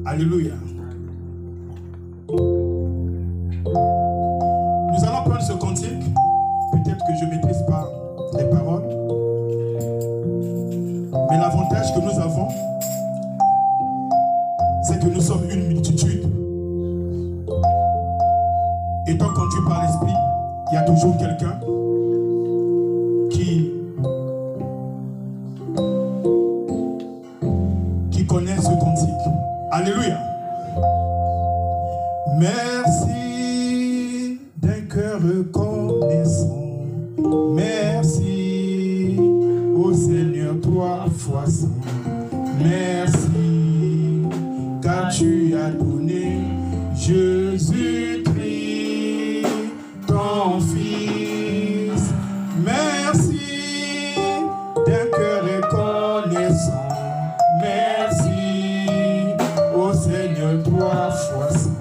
Alléluia. Nous allons prendre ce cantique. Peut-être que je ne maîtrise pas les paroles. Mais l'avantage que nous avons, c'est que nous sommes une multitude. Étant conduit par l'Esprit, il y a toujours quelqu'un qui connaît ce cantique. Alléluia. Merci d'un cœur reconnaissant. Merci au Seigneur 3 fois saint. Merci car tu as donné Jésus-Christ, ton Fils. Merci d'un cœur reconnaissant. Merci au Seigneur 3 fois saint.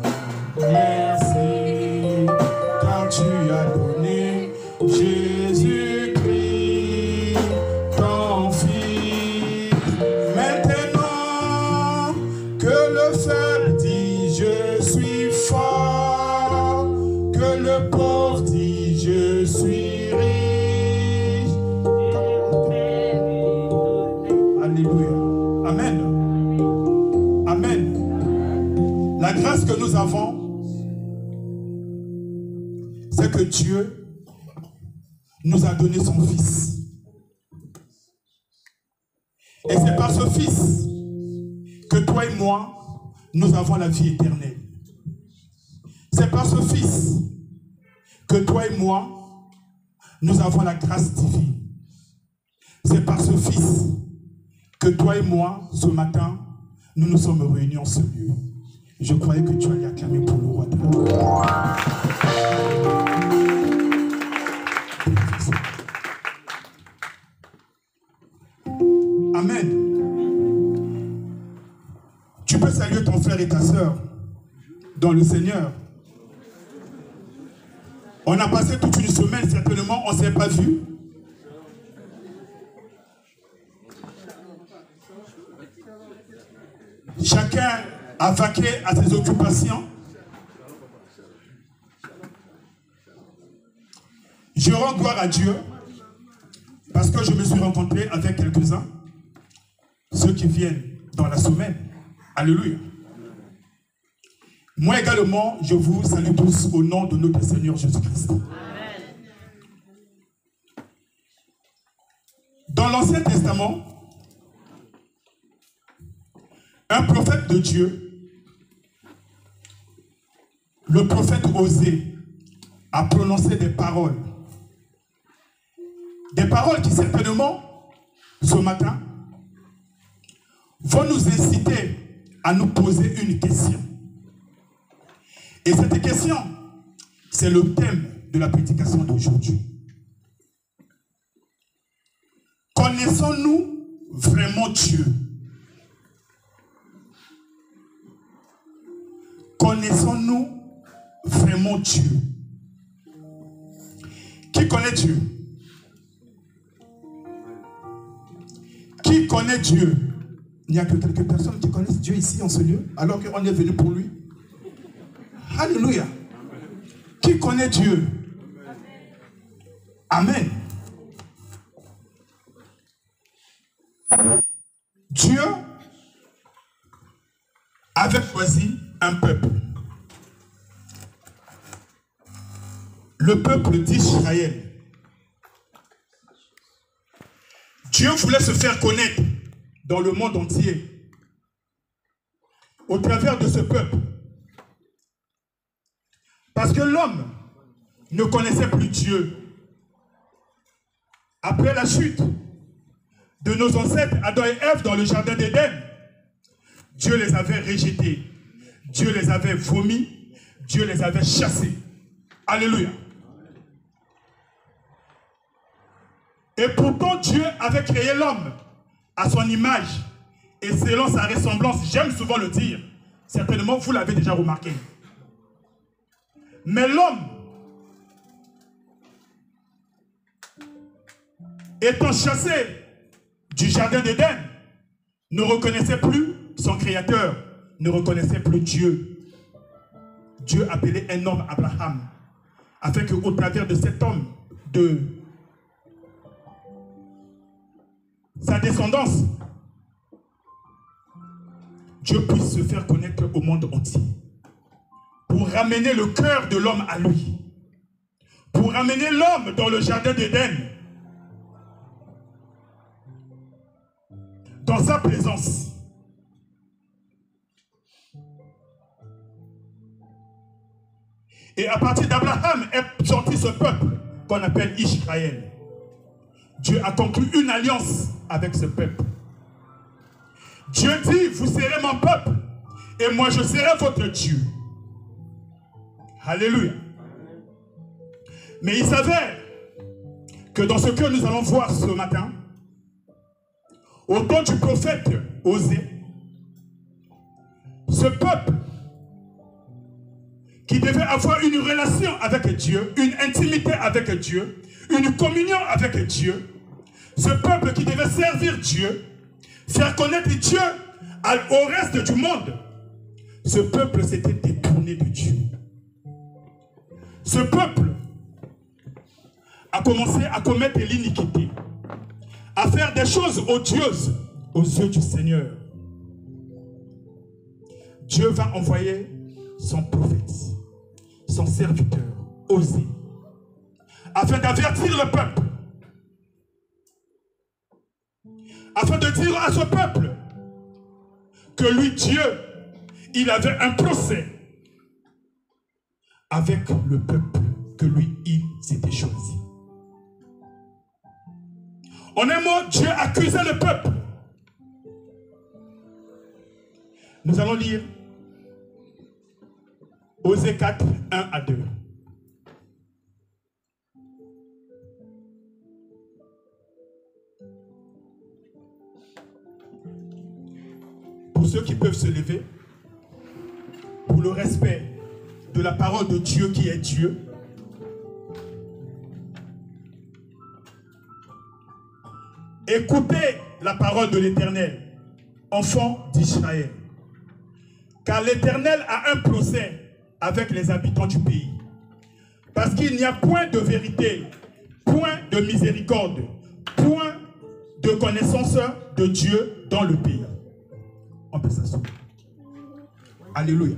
Merci car tu as donné Jésus-Christ, ton Fils. Maintenant que le faible dit je suis fort, que le pauvre dit je suis riche. Alléluia. Amen. Amen. La grâce que nous avons, c'est que Dieu nous a donné son Fils. Et c'est par ce Fils que toi et moi, nous avons la vie éternelle. C'est par ce Fils que toi et moi, nous avons la grâce divine. C'est par ce Fils que toi et moi, ce matin, nous nous sommes réunis en ce lieu. Je croyais que tu allais acclamer pour le roi de la gloire. Amen. Tu peux saluer ton frère et ta sœur dans le Seigneur. On a passé toute une semaine, certainement, on ne s'est pas vu. Chacun a vaqué à ses occupations. Je rends gloire à Dieu parce que je me suis rencontré avec quelques-uns, ceux qui viennent dans la semaine. Alléluia. Moi également, je vous salue tous au nom de notre Seigneur Jésus-Christ. Dans l'Ancien Testament, un prophète de Dieu, le prophète Osée, a prononcé des paroles. Des paroles qui certainement, ce matin, vont nous inciter à nous poser une question. Et cette question, c'est le thème de la prédication d'aujourd'hui. Connaissons-nous vraiment Dieu? Connaissons-nous vraiment Dieu? Qui connaît Dieu? Qui connaît Dieu? Il n'y a que quelques personnes qui connaissent Dieu ici en ce lieu, alors qu'on est venu pour lui. Alléluia. Qui connaît Dieu? Amen. Dieu avait choisi un peuple. Le peuple d'Israël. Dieu voulait se faire connaître dans le monde entier au travers de ce peuple. Parce que l'homme ne connaissait plus Dieu. Après la chute de nos ancêtres Adam et Ève dans le jardin d'Éden, Dieu les avait rejetés. Dieu les avait vomis. Dieu les avait chassés. Alléluia. Et pourtant, Dieu avait créé l'homme à son image et selon sa ressemblance. J'aime souvent le dire. Certainement, vous l'avez déjà remarqué. Mais l'homme, étant chassé du jardin d'Éden, ne reconnaissait plus son créateur, ne reconnaissait plus Dieu. Dieu appelait un homme Abraham, afin qu'au travers de cet homme, de sa descendance, Dieu puisse se faire connaître au monde entier. Pour ramener le cœur de l'homme à lui. Pour ramener l'homme dans le jardin d'Éden. Dans sa présence. Et à partir d'Abraham est sorti ce peuple qu'on appelle Israël. Dieu a conclu une alliance avec ce peuple. Dieu dit, vous serez mon peuple et moi je serai votre Dieu. Alléluia. Mais il s'avère que dans ce que nous allons voir ce matin, au temps du prophète Osée, ce peuple qui devait avoir une relation avec Dieu, une intimité avec Dieu, une communion avec Dieu, ce peuple qui devait servir Dieu, faire connaître Dieu au reste du monde, ce peuple s'était détourné de Dieu. Ce peuple a commencé à commettre l'iniquité, à faire des choses odieuses aux yeux du Seigneur. Dieu va envoyer son prophète, son serviteur, Osée, afin d'avertir le peuple, afin de dire à ce peuple que lui, Dieu, il avait un procès avec le peuple que lui, il s'était choisi. En un mot, Dieu accusait le peuple. Nous allons lire Osée 4, 1 à 2. Pour ceux qui peuvent se lever, pour le respect de la parole de Dieu qui est Dieu, écoutez la parole de l'Éternel, enfants d'Israël. Car l'Éternel a un procès avec les habitants du pays. Parce qu'il n'y a point de vérité, point de miséricorde, point de connaissance de Dieu dans le pays. On peut s'asseoir. Alléluia.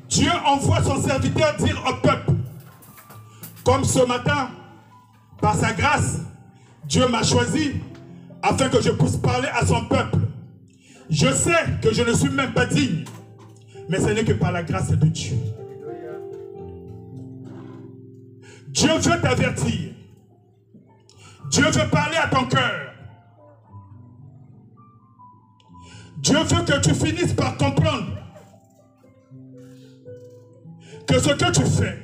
Dieu envoie son serviteur dire au peuple, comme ce matin, par sa grâce, Dieu m'a choisi afin que je puisse parler à son peuple. Je sais que je ne suis même pas digne, mais ce n'est que par la grâce de Dieu. Dieu veut t'avertir. Dieu veut parler à ton cœur. Dieu veut que tu finisses par comprendre que ce que tu fais,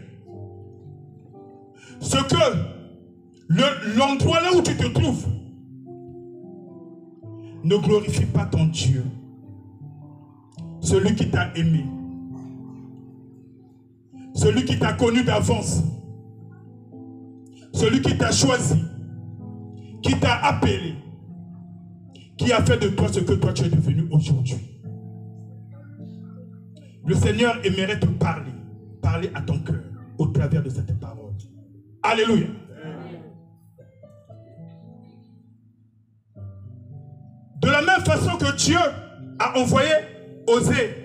ce que l'endroit là où tu te trouves ne glorifie pas ton Dieu, celui qui t'a aimé, celui qui t'a connu d'avance, celui qui t'a choisi, qui t'a appelé, qui a fait de toi ce que toi tu es devenu aujourd'hui. Le Seigneur aimerait te parler à ton cœur au travers de cette parole. Alléluia. De la même façon que Dieu a envoyé Osée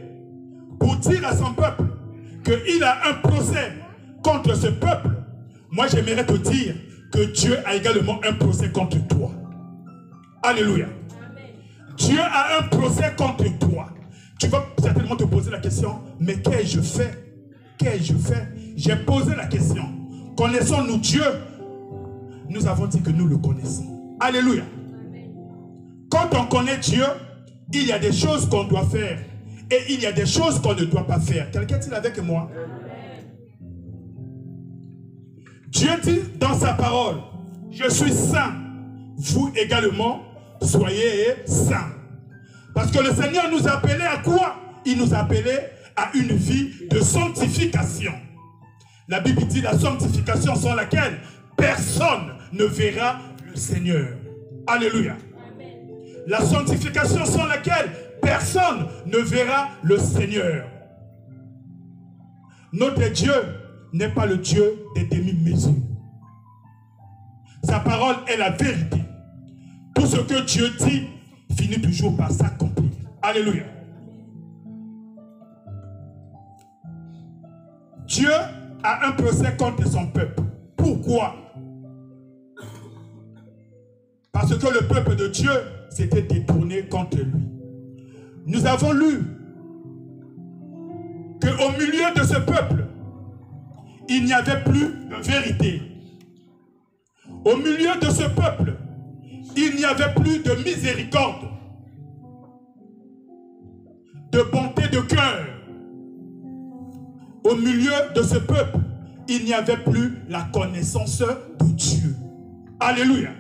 pour dire à son peuple qu'il a un procès contre ce peuple, moi j'aimerais te dire que Dieu a également un procès contre toi. Alléluia. Dieu a un procès contre toi. Tu vas certainement te poser la question, mais qu'ai-je fait? Qu'ai-je fait? J'ai posé la question. Connaissons-nous Dieu? Nous avons dit que nous le connaissons. Alléluia. Quand on connaît Dieu, il y a des choses qu'on doit faire et il y a des choses qu'on ne doit pas faire. Quelqu'un est-il avec moi? Dieu dit dans sa parole, je suis saint, vous également soyez saints. Parce que le Seigneur nous a appelés à quoi? Il nous a appelés à une vie de sanctification. La Bible dit la sanctification sans laquelle personne ne verra le Seigneur. Alléluia. La sanctification sans laquelle personne ne verra le Seigneur. Notre Dieu n'est pas le Dieu des demi-mesures. Sa parole est la vérité. Tout ce que Dieu dit finit toujours par s'accomplir. Alléluia. Dieu a un procès contre son peuple. Pourquoi? Parce que le peuple de Dieu s'était détourné contre lui. Nous avons lu qu'au milieu de ce peuple, il n'y avait plus de vérité. Au milieu de ce peuple, il n'y avait plus de miséricorde, de bonté de cœur. Au milieu de ce peuple, il n'y avait plus la connaissance de Dieu. Alléluia.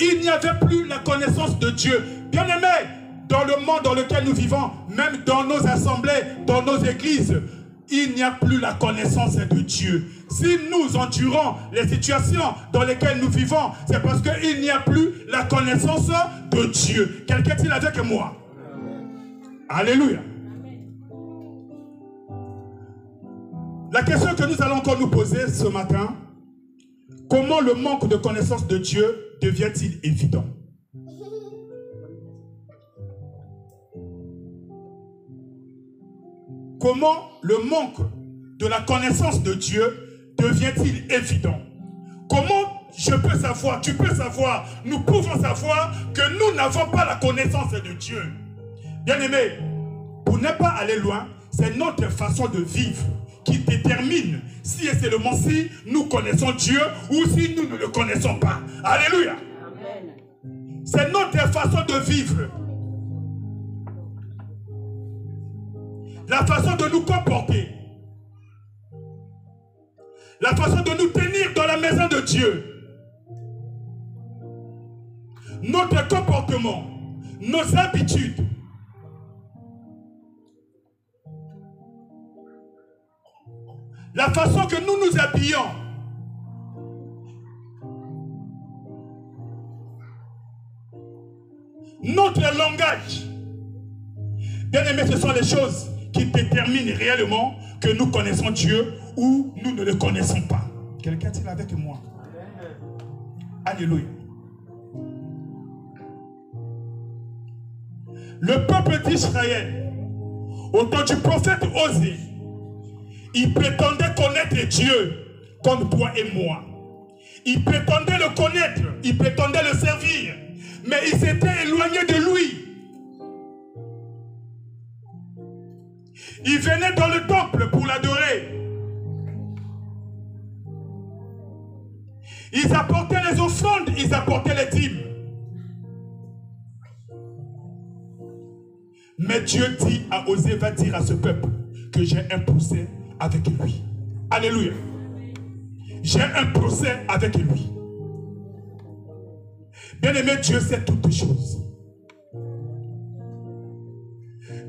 Il n'y avait plus la connaissance de Dieu. Bien-aimés, dans le monde dans lequel nous vivons, même dans nos assemblées, dans nos églises, il n'y a plus la connaissance de Dieu. Si nous endurons les situations dans lesquelles nous vivons, c'est parce qu'il n'y a plus la connaissance de Dieu. Quelqu'un est-il avec moi? Alléluia. La question que nous allons encore nous poser ce matin, comment le manque de connaissance de Dieu devient-il évident? Comment le manque de la connaissance de Dieu devient-il évident? Comment je peux savoir, tu peux savoir, nous pouvons savoir que nous n'avons pas la connaissance de Dieu? Bien-aimés, pour ne pas aller loin, c'est notre façon de vivre qui détermine si et seulement si nous connaissons Dieu ou si nous ne le connaissons pas. Alléluia. C'est notre façon de vivre. La façon de nous comporter. La façon de nous tenir dans la maison de Dieu. Notre comportement. Nos habitudes. La façon que nous nous habillons. Notre langage. Bien aimé, ce sont les choses qui déterminent réellement que nous connaissons Dieu ou nous ne le connaissons pas. Quelqu'un est-il avec moi? Alléluia. Le peuple d'Israël, au temps du prophète Osée, il prétendait connaître Dieu comme toi et moi. Il prétendait le connaître, il prétendait le servir, mais il s'était éloigné de lui. Il venait dans le temple pour l'adorer. Ils apportaient les offrandes, ils apportaient les dîmes. Mais Dieu dit à Osée, va dire à ce peuple que j'ai un procès avec lui. Alléluia. J'ai un procès avec lui. Bien-aimé, Dieu sait toutes choses.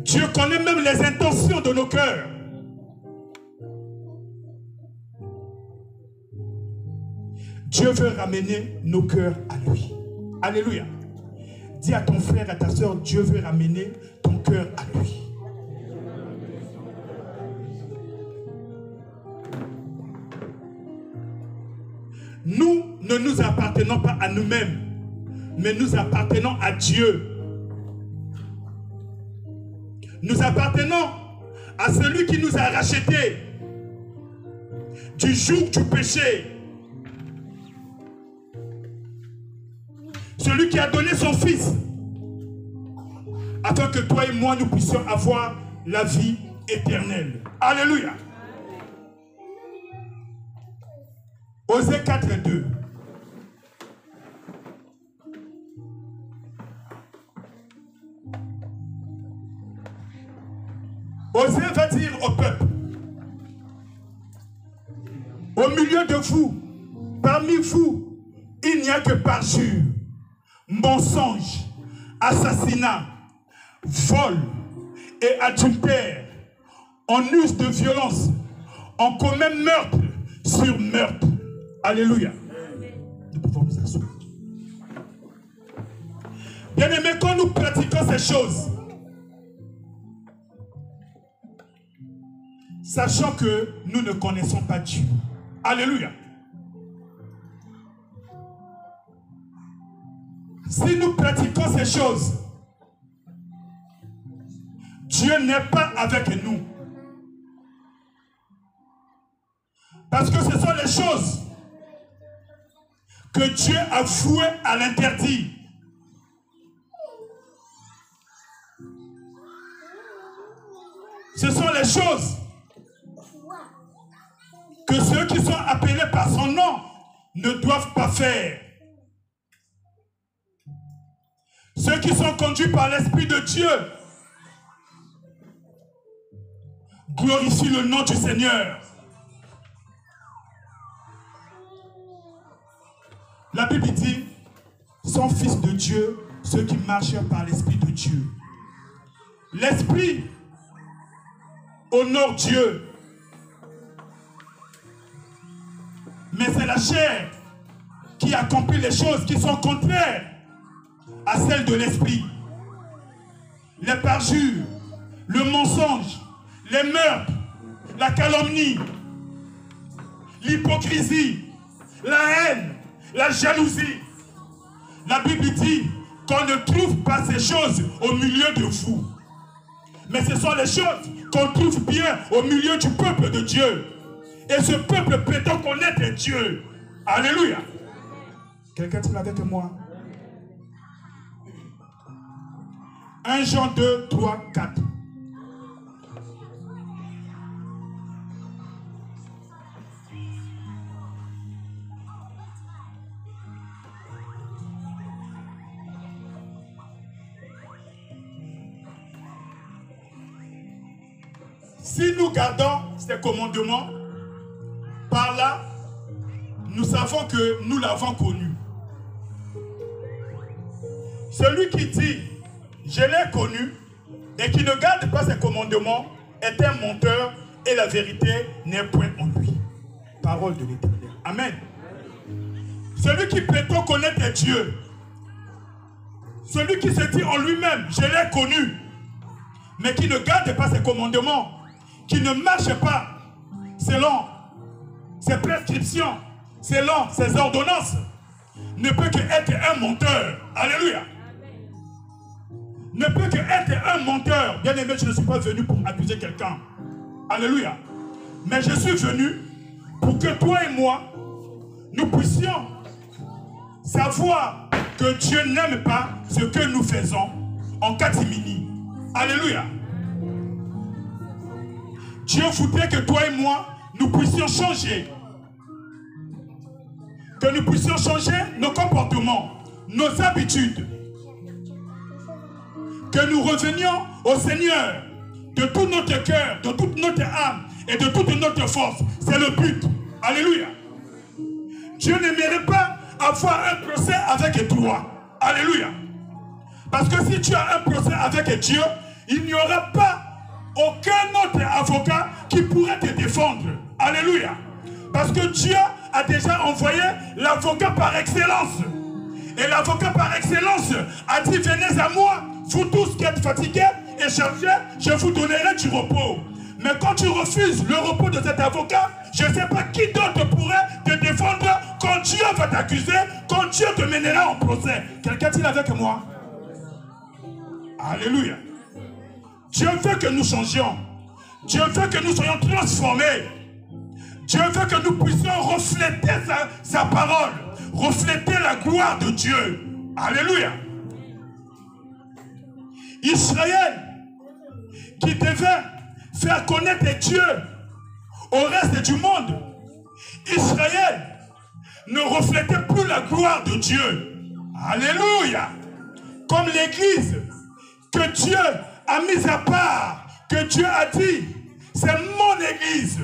Dieu connaît même les intentions de nos cœurs. Dieu veut ramener nos cœurs à lui. Alléluia. Dis à ton frère, à ta soeur, Dieu veut ramener ton cœur à lui. Nous ne nous appartenons pas à nous-mêmes, mais nous appartenons à Dieu. Nous appartenons à celui qui nous a rachetés du joug du péché. Celui qui a donné son fils afin que toi et moi nous puissions avoir la vie éternelle. Alléluia. Osée 4:2. Osée va dire au peuple, au milieu de vous, parmi vous, il n'y a que parjure, mensonge, assassinat, vol et adultère. On use de violence, on commet meurtre sur meurtre. Alléluia. Nous pouvons nous asseoir. Bien-aimés, quand nous pratiquons ces choses, sachant que nous ne connaissons pas Dieu. Alléluia. Si nous pratiquons ces choses, Dieu n'est pas avec nous. Parce que ce sont les choses que Dieu a vouées à l'interdit. Ce sont les choses que ceux qui sont appelés par son nom ne doivent pas faire. Ceux qui sont conduits par l'Esprit de Dieu glorifient le nom du Seigneur. La Bible dit, sont fils de Dieu ceux qui marchent par l'Esprit de Dieu. L'Esprit honore Dieu. Mais c'est la chair qui accomplit les choses qui sont contraires à celles de l'esprit. Les parjures, le mensonge, les meurtres, la calomnie, l'hypocrisie, la haine, la jalousie. La Bible dit qu'on ne trouve pas ces choses au milieu de vous. Mais ce sont les choses qu'on trouve bien au milieu du peuple de Dieu. Et ce peuple prétend connaître Dieu. Alléluia. Quelqu'un dit avec moi? 1 Jean 2, 3, 4. Si nous gardons ces commandements, par là, nous savons que nous l'avons connu. Celui qui dit « je l'ai connu » et qui ne garde pas ses commandements est un menteur et la vérité n'est point en lui. Parole de l'Éternel. Amen. Celui qui prétend connaître Dieu, celui qui se dit en lui-même « je l'ai connu » mais qui ne garde pas ses commandements, qui ne marche pas selon ses prescriptions, selon ses ordonnances, ne peut qu'être un menteur. Alléluia. Ne peut qu'être un menteur. Bien aimé, je ne suis pas venu pour accuser quelqu'un. Alléluia. Mais je suis venu pour que toi et moi, nous puissions savoir que Dieu n'aime pas ce que nous faisons en catimini. Alléluia. Dieu voudrait que toi et moi, nous puissions changer. Que nous puissions changer nos comportements, nos habitudes. Que nous revenions au Seigneur de tout notre cœur, de toute notre âme et de toute notre force. C'est le but. Alléluia. Dieu n'aimerait pas avoir un procès avec toi. Alléluia. Parce que si tu as un procès avec Dieu, il n'y aura pas aucun autre avocat qui pourrait te défendre. Alléluia. Parce que Dieu a déjà envoyé l'avocat par excellence. Et l'avocat par excellence a dit, venez à moi, vous tous qui êtes fatigués et chargés, je vous donnerai du repos. Mais quand tu refuses le repos de cet avocat, je ne sais pas qui d'autre pourrait te défendre quand Dieu va t'accuser, quand Dieu te mènera en procès. Quelqu'un dit avec moi? Alléluia. Dieu veut que nous changions. Dieu veut que nous soyons transformés. Dieu veut que nous puissions refléter sa parole, refléter la gloire de Dieu. Alléluia. Israël, qui devait faire connaître Dieu au reste du monde, Israël ne reflétait plus la gloire de Dieu. Alléluia. Comme l'église que Dieu a mise à part, que Dieu a dit, c'est mon église.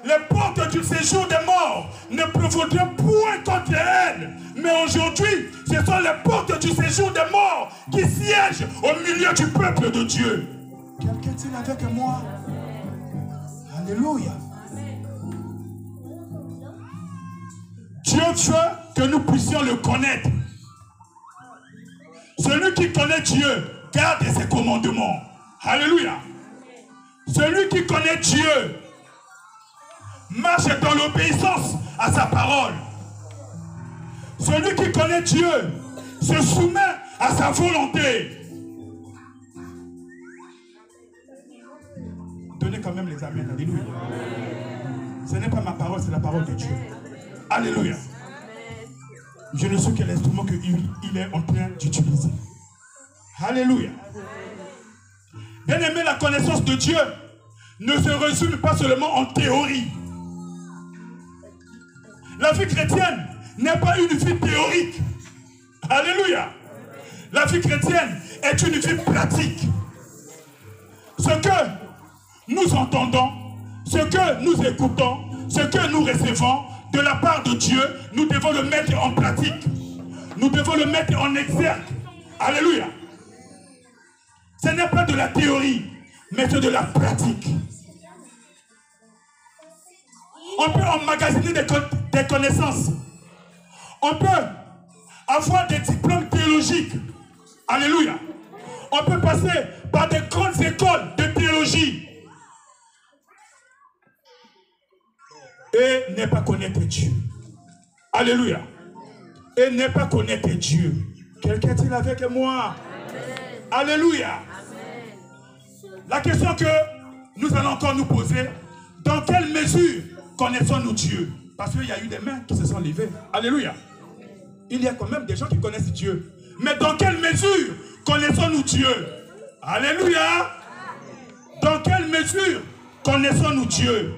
Les portes du séjour des morts ne prévaudront point contre elle. Mais aujourd'hui, ce sont les portes du séjour des morts qui siègent au milieu du peuple de Dieu. Quelqu'un dit avec moi? Alléluia. Dieu veut que nous puissions le connaître. Celui qui connaît Dieu garde ses commandements. Alléluia. Celui qui connaît Dieu marche dans l'obéissance à sa parole. Celui qui connaît Dieu se soumet à sa volonté. Donnez quand même les amens. Alléluia. Ce n'est pas ma parole, c'est la parole de Dieu. Alléluia. Je ne suis que l'instrument qu'il est en train d'utiliser. Alléluia. Bien aimé, la connaissance de Dieu ne se résume pas seulement en théorie. La vie chrétienne n'est pas une vie théorique. Alléluia. La vie chrétienne est une vie pratique. Ce que nous entendons, ce que nous écoutons, ce que nous recevons de la part de Dieu, nous devons le mettre en pratique. Nous devons le mettre en exergue. Alléluia. Ce n'est pas de la théorie, mais c'est de la pratique. On peut emmagasiner des connaissances. On peut avoir des diplômes théologiques. Alléluia. On peut passer par des grandes écoles de théologie. Et ne pas connaître Dieu. Alléluia. Et ne pas connaître Dieu. Quelqu'un est-il avec moi? Amen. Alléluia. Amen. La question que nous allons encore nous poser, dans quelle mesure connaissons-nous Dieu? Parce qu'il y a eu des mains qui se sont levées. Alléluia. Il y a quand même des gens qui connaissent Dieu. Mais dans quelle mesure connaissons-nous Dieu? Alléluia. Dans quelle mesure connaissons-nous Dieu?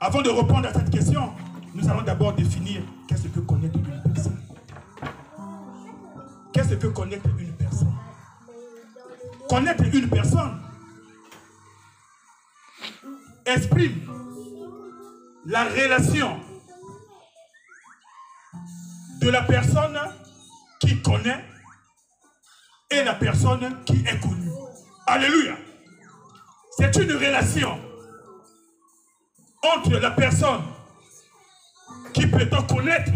Avant de répondre à cette question, nous allons d'abord définir qu'est-ce que connaître une personne. Qu'est-ce que connaître une personne? Connaître une personne exprime la relation de la personne qui connaît et la personne qui est connue. Alléluia. C'est une relation entre la personne qui peut te connaître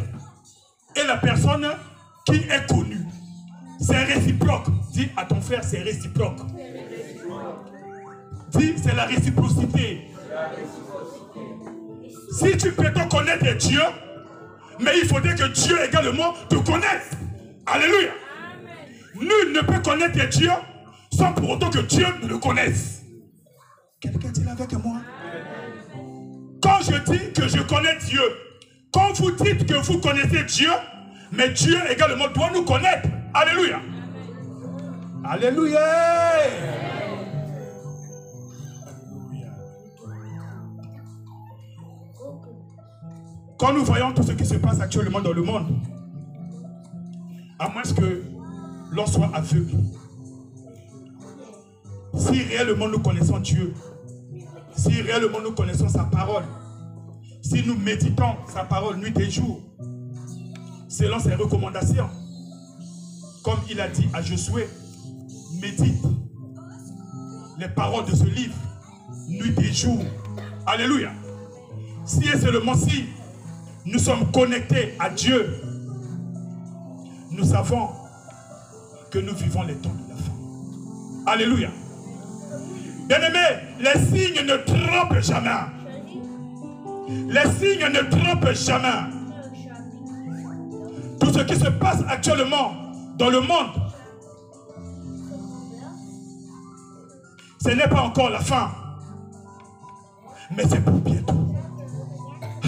et la personne qui est connue. C'est réciproque. Dis à ton frère, c'est réciproque. Dis, c'est la réciprocité. Si tu peux te connaître Dieu, mais il faudrait que Dieu également te connaisse. Alléluia. Nul ne peut connaître Dieu sans pour autant que Dieu ne le connaisse. Quelqu'un dit avec moi? Quand je dis que je connais Dieu, quand vous dites que vous connaissez Dieu, mais Dieu également doit nous connaître. Alléluia. Alléluia. Quand nous voyons tout ce qui se passe actuellement dans le monde, à moins que l'on soit aveugle, si réellement nous connaissons Dieu, si réellement nous connaissons sa parole, si nous méditons sa parole nuit et jour, selon ses recommandations, comme il a dit à Josué, médite les paroles de ce livre nuit et jour. Alléluia. Si et seulement si nous sommes connectés à Dieu, nous savons que nous vivons les temps de la fin. Alléluia. Bien-aimés, les signes ne trompent jamais. Les signes ne trompent jamais. Tout ce qui se passe actuellement dans le monde, ce n'est pas encore la fin, mais c'est pour bientôt.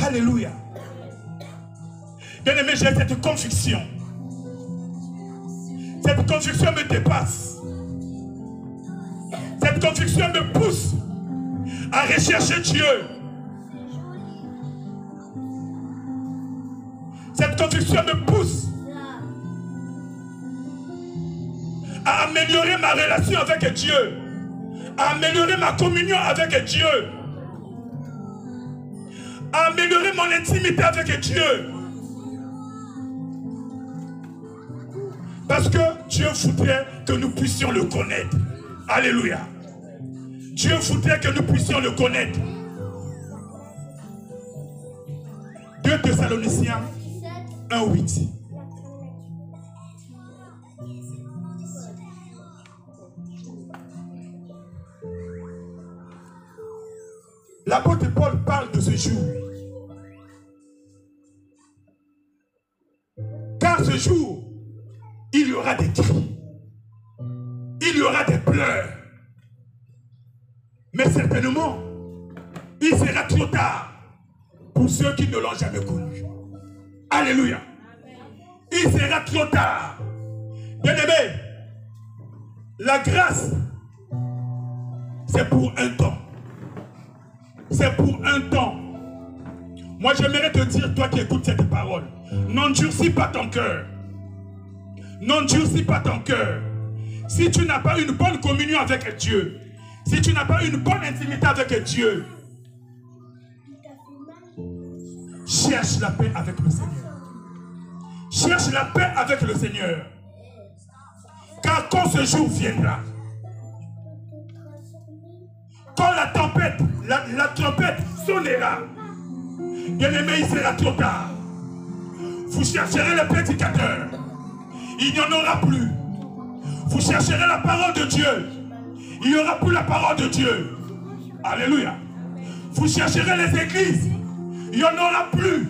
Alléluia. Bien-aimé, j'ai cette conviction. Cette conviction me dépasse. Cette conviction me pousse à rechercher Dieu. Cette conviction me pousse à améliorer ma relation avec Dieu, à améliorer ma communion avec Dieu, à améliorer mon intimité avec Dieu. Parce que Dieu voudrait que nous puissions le connaître. Alléluia. Dieu voudrait que nous puissions le connaître. 2 Thessaloniciens 1:8. L'apôtre Paul parle de ce jour. Car ce jour, il y aura des cris, il y aura des pleurs. Mais certainement, il sera trop tard pour ceux qui ne l'ont jamais connu. Alléluia. Il sera trop tard. Bien-aimé, la grâce, c'est pour un temps. C'est pour un temps. Moi, j'aimerais te dire, toi qui écoutes cette parole, n'endurcis pas ton cœur. N'endurcis pas ton cœur. Si tu n'as pas une bonne communion avec Dieu, si tu n'as pas une bonne intimité avec Dieu, cherche la paix avec le Seigneur. Cherche la paix avec le Seigneur. Car quand ce jour viendra, quand la tempête, la trompette sonnera, bien-aimé, il sera trop tard. Vous chercherez les prédicateurs, il n'y en aura plus. Vous chercherez la parole de Dieu, il n'y aura plus la parole de Dieu. Alléluia. Vous chercherez les églises, il n'y en aura plus.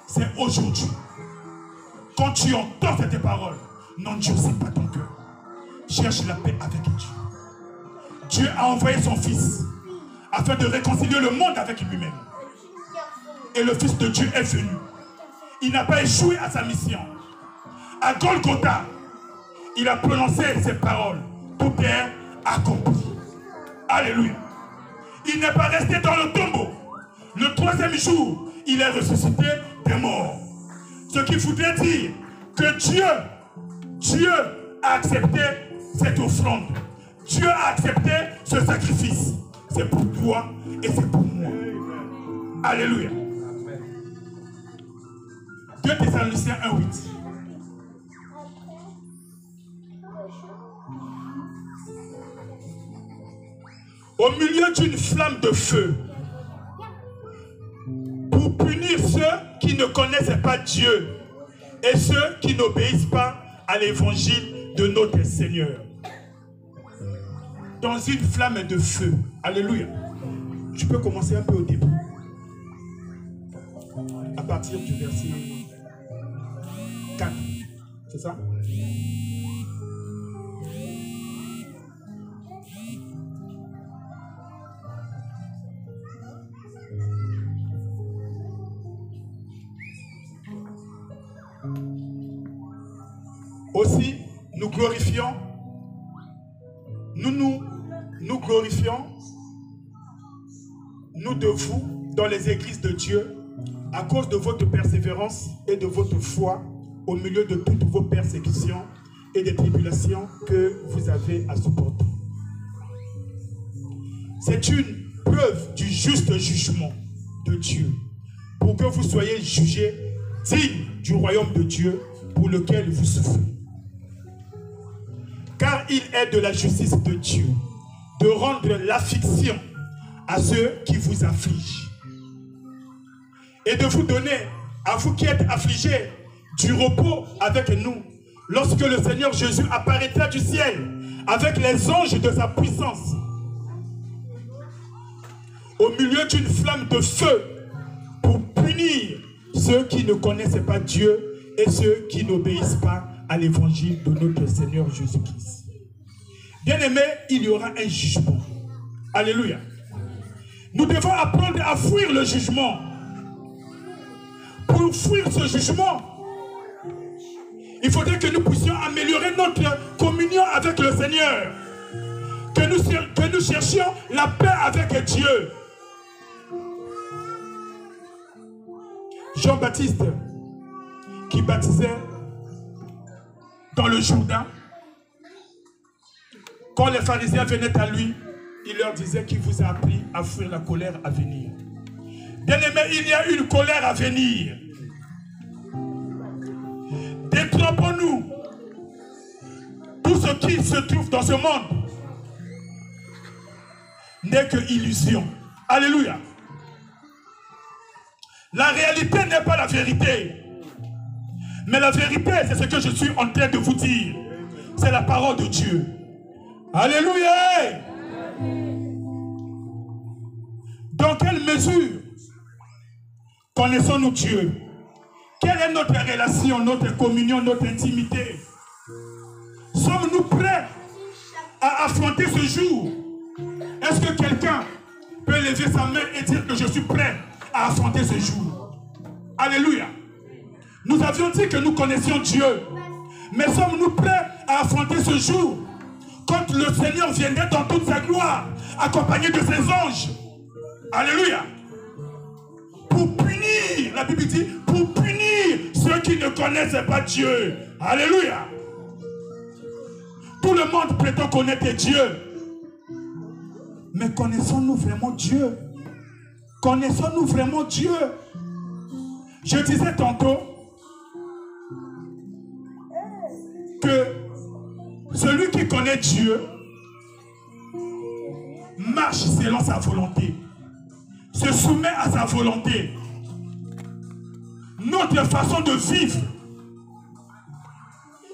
C'est aujourd'hui. Quand tu entends cette parole, n'endurcis pas ton cœur. Cherche la paix avec Dieu. Dieu a envoyé son Fils afin de réconcilier le monde avec lui-même. Et le Fils de Dieu est venu. Il n'a pas échoué à sa mission. À Golgotha, il a prononcé ces paroles. Tout est accompli. Alléluia. Il n'est pas resté dans le tombeau. Le troisième jour, il est ressuscité des morts. Ce qui voudrait dire que Dieu a accepté cette offrande. Dieu a accepté ce sacrifice. C'est pour toi et c'est pour moi. Alléluia. 2 Thessaloniciens 1:8. Au milieu d'une flamme de feu, pour punir ceux qui ne connaissent pas Dieu et ceux qui n'obéissent pas à l'évangile de notre Seigneur. Dans une flamme de feu. Alléluia. Tu peux commencer un peu au début. À partir du verset 4. C'est ça? Aussi, nous glorifions, nous glorifions, nous de vous, dans les églises de Dieu, à cause de votre persévérance et de votre foi, au milieu de toutes vos persécutions et des tribulations que vous avez à supporter. C'est une preuve du juste jugement de Dieu, pour que vous soyez jugés dignes du royaume de Dieu pour lequel vous souffrez. Car il est de la justice de Dieu de rendre l'affliction à ceux qui vous affligent et de vous donner, à vous qui êtes affligés, du repos avec nous lorsque le Seigneur Jésus apparaîtra du ciel avec les anges de sa puissance au milieu d'une flamme de feu pour punir ceux qui ne connaissent pas Dieu et ceux qui n'obéissent pas à l'évangile de notre Seigneur Jésus-Christ. Bien-aimés, il y aura un jugement. Alléluia. Nous devons apprendre à fuir le jugement. Pour fuir ce jugement, il faudrait que nous puissions améliorer notre communion avec le Seigneur. Que nous cherchions la paix avec Dieu. Jean-Baptiste, qui baptisait dans le Jourdain, quand les pharisiens venaient à lui, il leur disait qu'il vous a appris à fuir la colère à venir. Bien-aimés, il y a une colère à venir. Détrompons-nous. Tout ce qui se trouve dans ce monde n'est que illusion. Alléluia. La réalité n'est pas la vérité. Mais la vérité, c'est ce que je suis en train de vous dire. C'est la parole de Dieu. Alléluia. Dans quelle mesure connaissons-nous Dieu? Quelle est notre relation, notre communion, notre intimité? Sommes-nous prêts à affronter ce jour? Est-ce que quelqu'un peut lever sa main et dire que je suis prêt à affronter ce jour? Alléluia. Nous avions dit que nous connaissions Dieu. Mais sommes-nous prêts à affronter ce jour quand le Seigneur viendrait dans toute sa gloire, accompagné de ses anges? Alléluia. Pour punir, la Bible dit, pour punir ceux qui ne connaissent pas Dieu. Alléluia. Tout le monde prétend connaître Dieu. Mais connaissons-nous vraiment Dieu? Connaissons-nous vraiment Dieu? Je disais tantôt que celui qui connaît Dieu marche selon sa volonté, se soumet à sa volonté. Notre façon de vivre,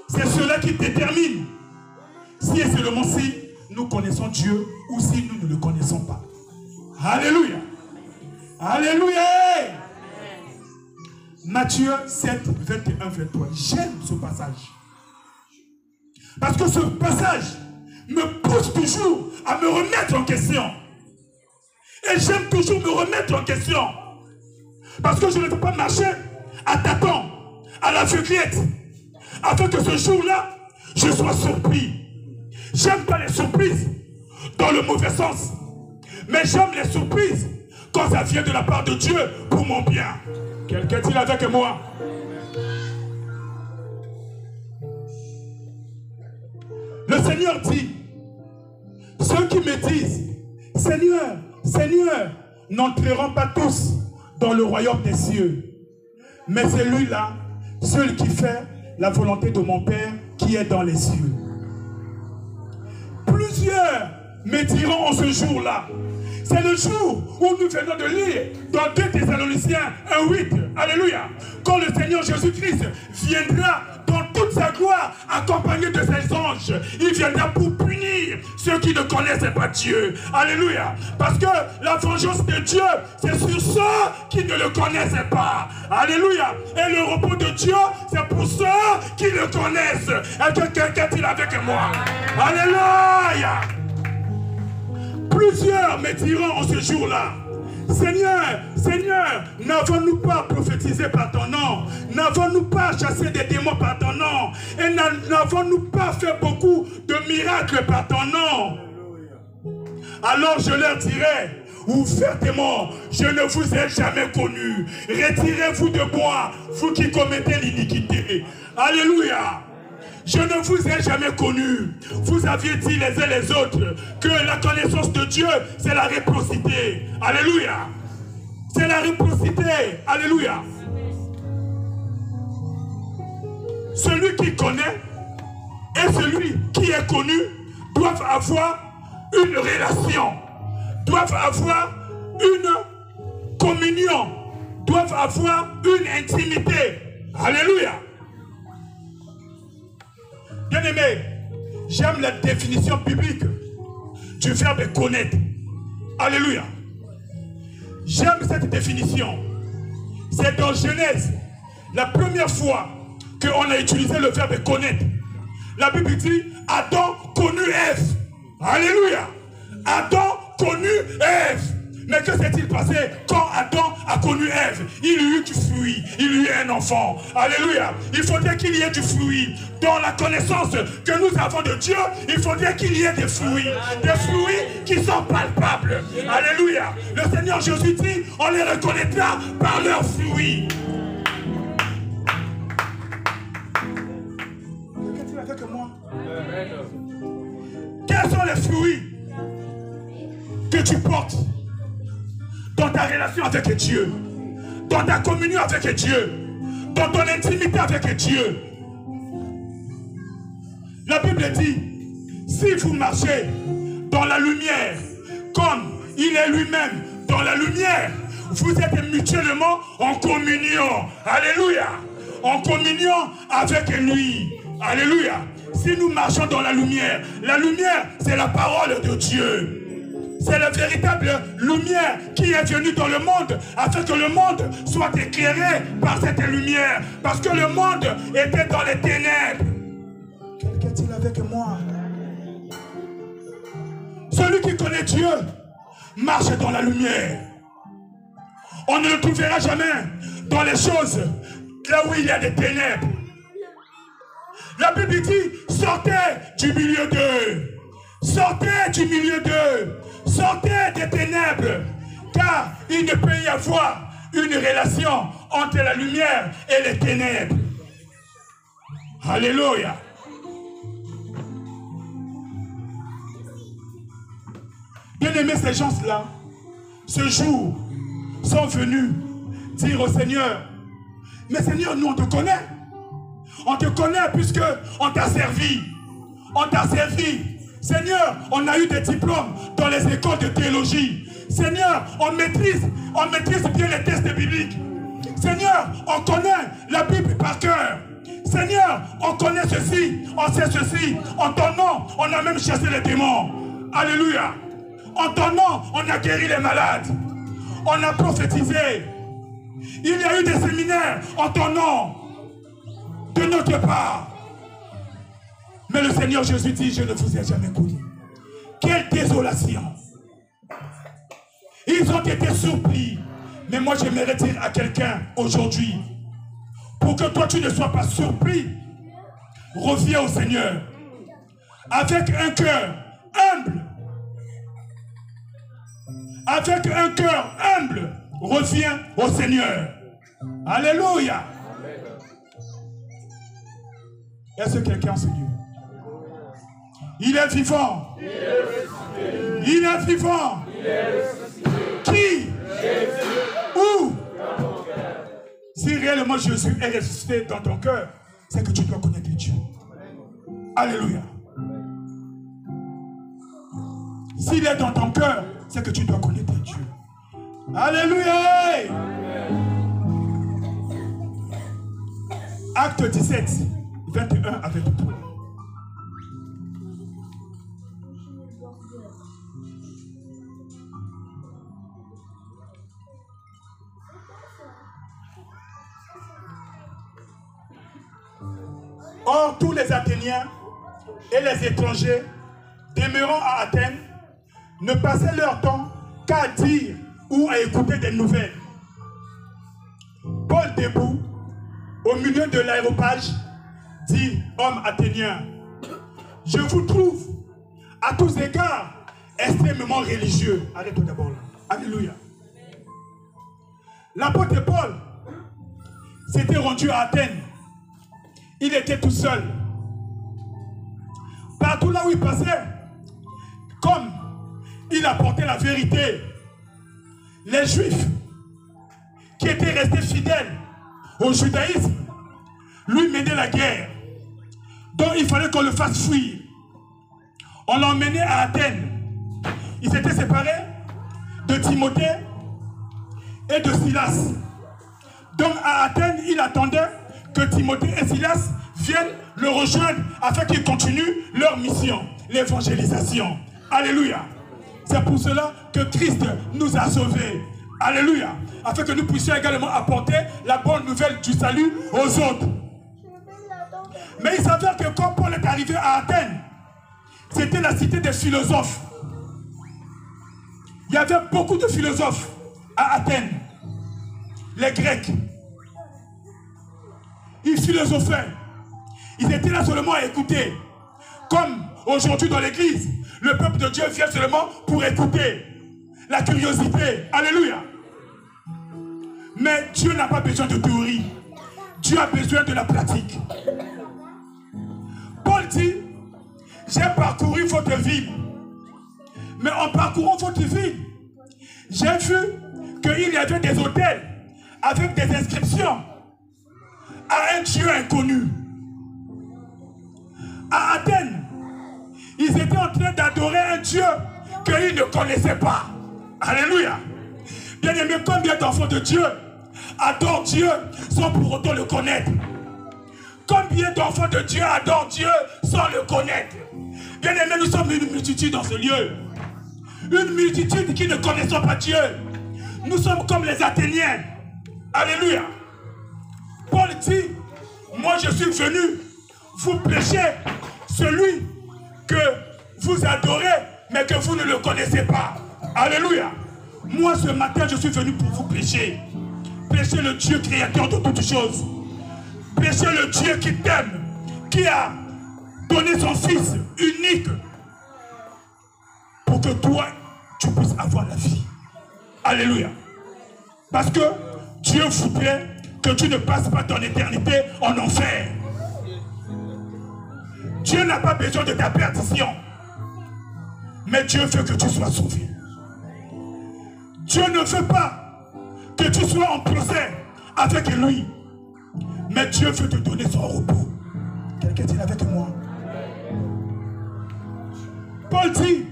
c'est cela qui détermine si et seulement si nous connaissons Dieu ou si nous ne le connaissons pas. Alléluia. Alléluia. Matthieu 7, 21, 23. J'aime ce passage. Parce que ce passage me pousse toujours à me remettre en question. Et j'aime toujours me remettre en question. Parce que je ne peux pas marcher à tâtons, à l'aveuglette, afin que ce jour-là, je sois surpris. J'aime pas les surprises dans le mauvais sens. Mais j'aime les surprises quand ça vient de la part de Dieu pour mon bien. Quelqu'un dit avec moi? Le Seigneur dit, ceux qui me disent, Seigneur, Seigneur, n'entreront pas tous dans le royaume des cieux. Mais celui-là, celui qui fait la volonté de mon Père qui est dans les cieux. Plusieurs me diront en ce jour-là. C'est le jour où nous venons de lire dans 2 Thessaloniciens 1:8. Alléluia. Quand le Seigneur Jésus-Christ viendra dans toute sa gloire, accompagné de ses anges, il viendra pour punir ceux qui ne connaissent pas Dieu. Alléluia. Parce que la vengeance de Dieu, c'est sur ceux qui ne le connaissent pas. Alléluia. Et le repos de Dieu, c'est pour ceux qui le connaissent. Est-ce que quelqu'un dit avec moi? Alléluia. Plusieurs me diront en ce jour-là, Seigneur, Seigneur, n'avons-nous pas prophétisé par ton nom? N'avons-nous pas chassé des démons par ton nom? Et n'avons-nous pas fait beaucoup de miracles par ton nom? Alors je leur dirai, ouvertement, je ne vous ai jamais connu. Retirez-vous de moi, vous qui commettez l'iniquité. Alléluia. Je ne vous ai jamais connu. Vous aviez dit les uns les autres que la connaissance de Dieu, c'est la réciprocité. Alléluia. C'est la réciprocité. Alléluia. Celui qui connaît et celui qui est connu doivent avoir une relation, doivent avoir une communion, doivent avoir une intimité. Alléluia. Bien-aimé, j'aime la définition biblique du verbe connaître. Alléluia. J'aime cette définition. C'est dans Genèse, la première fois qu'on a utilisé le verbe connaître. La Bible dit, Adam connut Ève. Alléluia. Adam connut Ève. Mais que s'est-il passé quand Adam a connu Ève? Il y eut du fruit, il y eut un enfant. Alléluia. Il faudrait qu'il y ait du fruit. Dans la connaissance que nous avons de Dieu, il faudrait qu'il y ait des fruits qui sont palpables. Alléluia. Le Seigneur Jésus dit, on les reconnaîtra par leurs fruits. Qu'est-ce que tu as fait que moi? Quels sont les fruits que tu portes dans ta relation avec Dieu, dans ta communion avec Dieu, dans ton intimité avec Dieu? La Bible dit, si vous marchez dans la lumière, comme il est lui-même dans la lumière, vous êtes mutuellement en communion. Alléluia. En communion avec lui. Alléluia. Si nous marchons dans la lumière, c'est la parole de Dieu. C'est la véritable lumière qui est venue dans le monde afin que le monde soit éclairé par cette lumière. Parce que le monde était dans les ténèbres. Quelqu'un est-il avec moi? Celui qui connaît Dieu marche dans la lumière. On ne le trouvera jamais dans les choses là où il y a des ténèbres. La Bible dit, sortez du milieu d'eux. Sortez du milieu d'eux. Sortez des ténèbres. Car il ne peut y avoir une relation entre la lumière et les ténèbres. Alléluia. Bien aimés, ces gens-là, ce jour, sont venus dire au Seigneur, mais Seigneur, nous on te connaît. On te connaît puisque on t'a servi. On t'a servi. Seigneur, on a eu des diplômes dans les écoles de théologie. Seigneur, on maîtrise bien les textes bibliques. Seigneur, on connaît la Bible par cœur. Seigneur, on connaît ceci, on sait ceci. En ton nom, on a même chassé les démons. Alléluia. En ton nom, on a guéri les malades. On a prophétisé. Il y a eu des séminaires en ton nom de notre part. Mais le Seigneur Jésus dit, je ne vous ai jamais connu. Quelle désolation. Ils ont été surpris. Mais moi j'aimerais dire à quelqu'un aujourd'hui, pour que toi tu ne sois pas surpris, reviens au Seigneur. Avec un cœur humble. Avec un cœur humble, reviens au Seigneur. Alléluia. Est-ce que quelqu'un se dit? Il est vivant. Il est vivant. Qui? Où? Si réellement Jésus est ressuscité dans ton cœur, c'est que tu dois connaître Dieu. Alléluia. S'il est dans ton cœur, c'est que tu dois connaître Dieu. Alléluia. Acte 17, 21 à 23. Or, tous les Athéniens et les étrangers demeurant à Athènes ne passaient leur temps qu'à dire ou à écouter des nouvelles. Paul, debout, au milieu de l'aéropage, dit, homme athénien, je vous trouve à tous égards extrêmement religieux. Arrête-toi d'abord là. Alléluia. L'apôtre Paul s'était rendu à Athènes. Il était tout seul. Partout là où il passait, comme il apportait la vérité, les Juifs qui étaient restés fidèles au judaïsme lui menaient la guerre. Donc il fallait qu'on le fasse fuir. On l'emmenait à Athènes. Il s'était séparé de Timothée et de Silas. Donc à Athènes, il attendait que Timothée et Silas viennent le rejoindre afin qu'ils continuent leur mission, l'évangélisation. Alléluia. C'est pour cela que Christ nous a sauvés. Alléluia. Afin que nous puissions également apporter la bonne nouvelle du salut aux autres. Mais il s'avère que quand Paul est arrivé à Athènes, c'était la cité des philosophes. Il y avait beaucoup de philosophes à Athènes. Les Grecs. Ils philosophaient. Ils étaient là seulement à écouter. Comme aujourd'hui dans l'église, le peuple de Dieu vient seulement pour écouter. La curiosité. Alléluia. Mais Dieu n'a pas besoin de théorie. Dieu a besoin de la pratique. Paul dit, j'ai parcouru votre ville. Mais en parcourant votre ville, j'ai vu qu'il y avait des hôtels avec des inscriptions à un Dieu inconnu. À Athènes, ils étaient en train d'adorer un Dieu qu'ils ne connaissaient pas. Alléluia. Bien aimé, combien d'enfants de Dieu adorent Dieu sans pour autant le connaître? Combien d'enfants de Dieu adorent Dieu sans le connaître? Bien aimé, nous sommes une multitude dans ce lieu. Une multitude qui ne connaissent pas Dieu. Nous sommes comme les Athéniens. Alléluia. Paul dit, moi je suis venu vous prêcher celui que vous adorez, mais que vous ne le connaissez pas. Alléluia. Moi ce matin je suis venu pour vous prêcher. Prêcher le Dieu créateur de toutes choses. Prêcher le Dieu qui t'aime, qui a donné son Fils unique pour que toi, tu puisses avoir la vie. Alléluia. Parce que Dieu voudrait que tu ne passes pas ton éternité en enfer. Dieu n'a pas besoin de ta perdition. Mais Dieu veut que tu sois sauvé. Dieu ne veut pas que tu sois en procès avec lui. Mais Dieu veut te donner son repos. Quelqu'un est avec moi? Paul dit,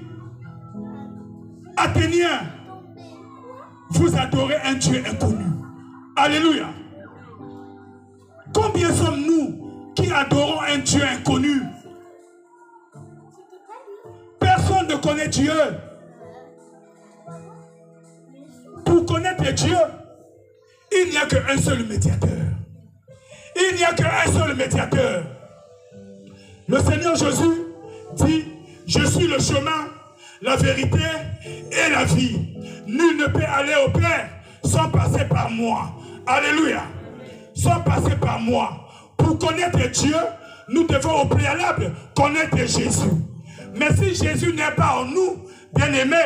Athéniens, vous adorez un Dieu inconnu. Alléluia. Combien sommes-nous qui adorons un Dieu inconnu? Personne ne connaît Dieu. Pour connaître Dieu, il n'y a qu'un seul médiateur. Il n'y a qu'un seul médiateur. Le Seigneur Jésus dit, je suis le chemin, la vérité et la vie. Nul ne peut aller au Père sans passer par moi. Alléluia. Sans passer par moi. Pour connaître Dieu, nous devons au préalable connaître Jésus. Mais si Jésus n'est pas en nous, bien-aimés,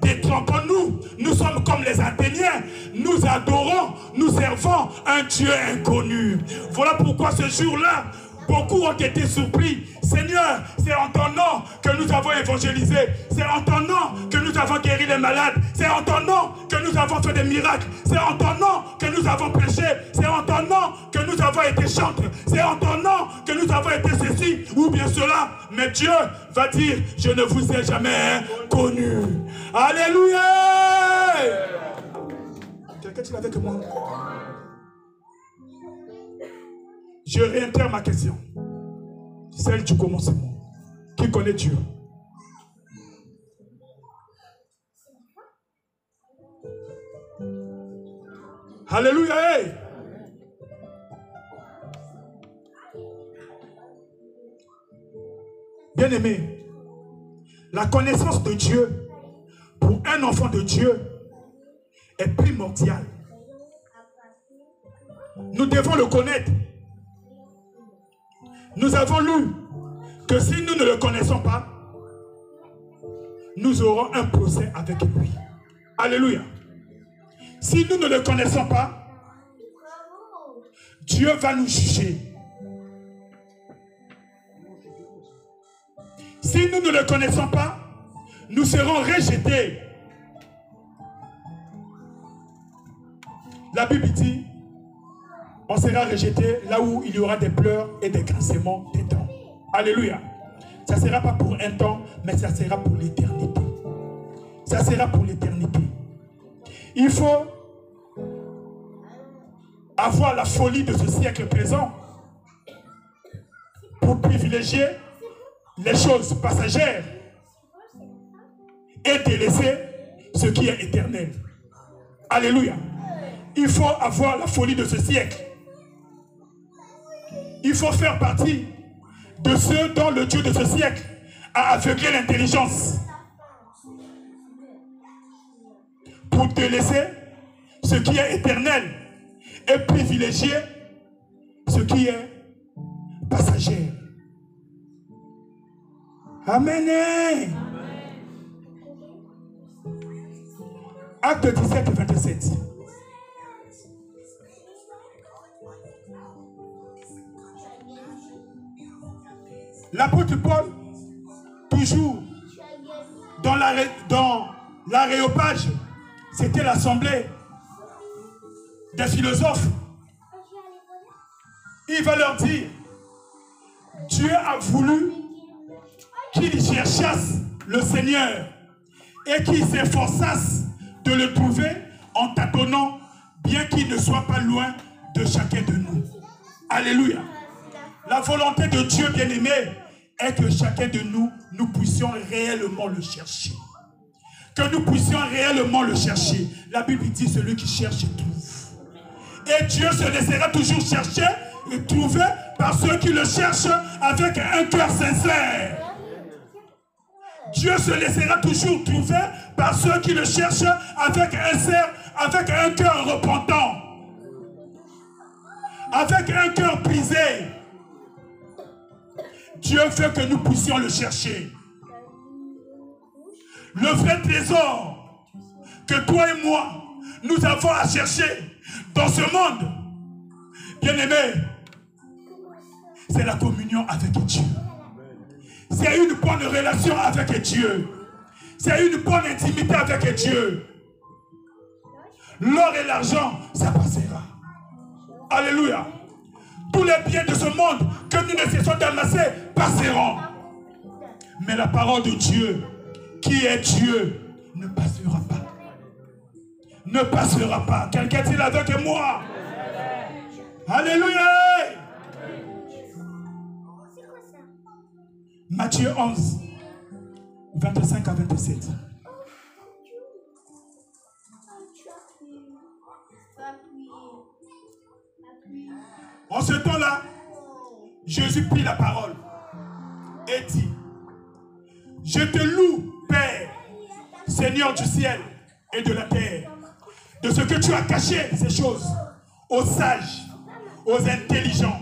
détrompons-nous. Nous sommes comme les Athéniens. Nous adorons, nous servons un Dieu inconnu. Voilà pourquoi ce jour-là, beaucoup ont été surpris. Seigneur, c'est en ton nom que nous avons évangélisé. C'est en ton nom que nous avons guéri les malades. C'est en ton nom que nous avons fait des miracles. C'est en ton nom que nous avons prêché. C'est en ton nom que nous avons été chantres. C'est en ton nom que nous avons été ceci ou bien cela. Mais Dieu va dire, je ne vous ai jamais connu. Alléluia. Quelqu'un est avec moi? Je réitère ma question. Celle du commencement. Qui connaît Dieu? Alléluia. Hey. Bien-aimé, la connaissance de Dieu pour un enfant de Dieu est primordiale. Nous devons le connaître. Nous avons lu que si nous ne le connaissons pas, nous aurons un procès avec lui. Alléluia. Si nous ne le connaissons pas, Dieu va nous juger. Si nous ne le connaissons pas, nous serons rejetés. La Bible dit, on sera rejeté là où il y aura des pleurs et des grincements des dents. Alléluia. Ça ne sera pas pour un temps, mais ça sera pour l'éternité. Ça sera pour l'éternité. Il faut avoir la folie de ce siècle présent pour privilégier les choses passagères et délaisser ce qui est éternel. Alléluia. Il faut avoir la folie de ce siècle. Il faut faire partie de ceux dont le Dieu de ce siècle a aveuglé l'intelligence pour délaisser ce qui est éternel et privilégier ce qui est passager. Amen. Acte 17 et 27. L'apôtre Paul, toujours dans l'aréopage, c'était l'assemblée des philosophes. Il va leur dire, Dieu a voulu qu'ils cherchassent le Seigneur et qu'ils s'efforçassent de le trouver en tâtonnant, bien qu'il ne soit pas loin de chacun de nous. Alléluia. La volonté de Dieu, bien-aimé, est que chacun de nous, nous puissions réellement le chercher. que nous puissions réellement le chercher. La Bible dit celui qui cherche trouve. Et Dieu se laissera toujours chercher et trouver par ceux qui le cherchent avec un cœur sincère. Dieu se laissera toujours trouver par ceux qui le cherchent avec un cœur repentant, avec un cœur brisé. Dieu veut que nous puissions le chercher. Le vrai trésor que toi et moi, nous avons à chercher dans ce monde, bien-aimé, c'est la communion avec Dieu. C'est une bonne relation avec Dieu. C'est une bonne intimité avec Dieu. L'or et l'argent, ça passera. Alléluia. Tous les biens de ce monde que nous ne cessons d'amasser passeront. Mais la parole de Dieu, qui est Dieu, ne passera pas. Ne passera pas. Quelqu'un dit avec moi. Alléluia. Matthieu 11, 25 à 27. En ce temps-là, Jésus prit la parole et dit: je te loue, Père, Seigneur du ciel et de la terre, de ce que tu as caché ces choses aux sages, aux intelligents,